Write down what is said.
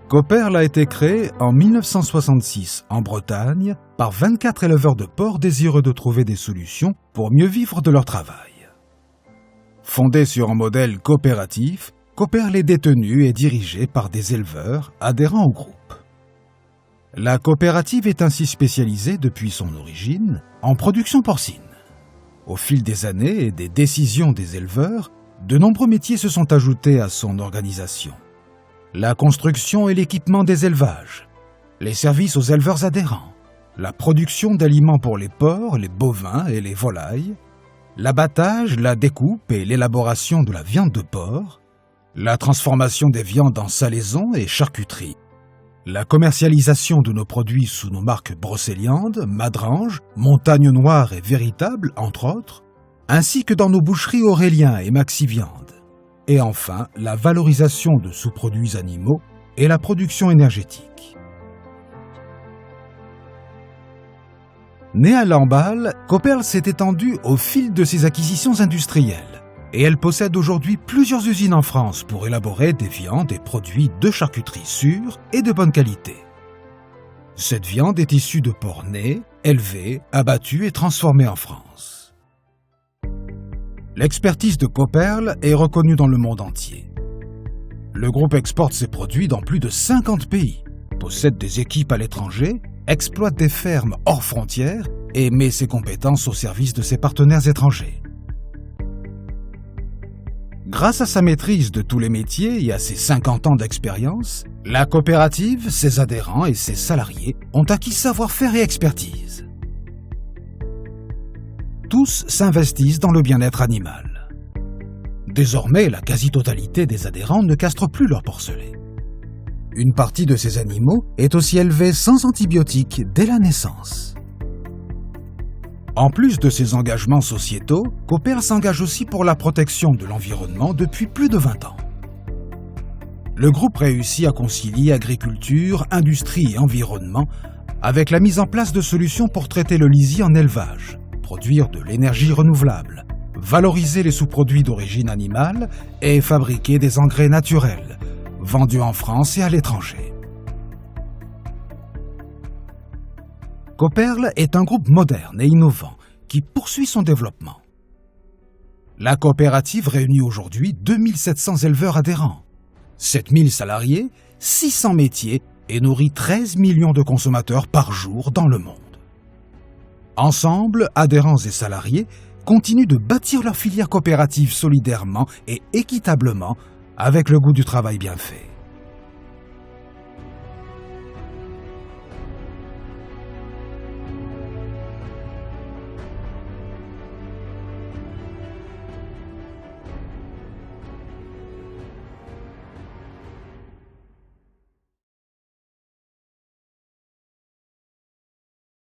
Coperle a été créé en 1966 en Bretagne par 24 éleveurs de porcs désireux de trouver des solutions pour mieux vivre de leur travail. Fondé sur un modèle coopératif, Coperle est détenu et dirigé par des éleveurs adhérents au groupe. La coopérative est ainsi spécialisée depuis son origine en production porcine. Au fil des années et des décisions des éleveurs, de nombreux métiers se sont ajoutés à son organisation. La construction et l'équipement des élevages, les services aux éleveurs adhérents, la production d'aliments pour les porcs, les bovins et les volailles, l'abattage, la découpe et l'élaboration de la viande de porc, la transformation des viandes en salaison et charcuterie, la commercialisation de nos produits sous nos marques Brocéliande, Madrange, Montagne Noire et Véritable, entre autres, ainsi que dans nos boucheries Aurélien et Maxiviande. Et enfin, la valorisation de sous-produits animaux et la production énergétique. Née à Lamballe, Coperle s'est étendue au fil de ses acquisitions industrielles et elle possède aujourd'hui plusieurs usines en France pour élaborer des viandes et produits de charcuterie sûrs et de bonne qualité. Cette viande est issue de porcs nés, élevés, abattus et transformés en France. L'expertise de Coperle est reconnue dans le monde entier. Le groupe exporte ses produits dans plus de 50 pays, possède des équipes à l'étranger, exploite des fermes hors frontières et met ses compétences au service de ses partenaires étrangers. Grâce à sa maîtrise de tous les métiers et à ses 50 ans d'expérience, la coopérative, ses adhérents et ses salariés ont acquis savoir-faire et expertise. Tous s'investissent dans le bien-être animal. Désormais, la quasi-totalité des adhérents ne castrent plus leurs porcelets. Une partie de ces animaux est aussi élevée sans antibiotiques dès la naissance. En plus de ses engagements sociétaux, Coperle s'engage aussi pour la protection de l'environnement depuis plus de 20 ans. Le groupe réussit à concilier agriculture, industrie et environnement avec la mise en place de solutions pour traiter le lisier en élevage, produire de l'énergie renouvelable, valoriser les sous-produits d'origine animale et fabriquer des engrais naturels, vendus en France et à l'étranger. Coperle est un groupe moderne et innovant qui poursuit son développement. La coopérative réunit aujourd'hui 2700 éleveurs adhérents, 7000 salariés, 600 métiers et nourrit 13 millions de consommateurs par jour dans le monde. Ensemble, adhérents et salariés continuent de bâtir leur filière coopérative solidairement et équitablement avec le goût du travail bien fait.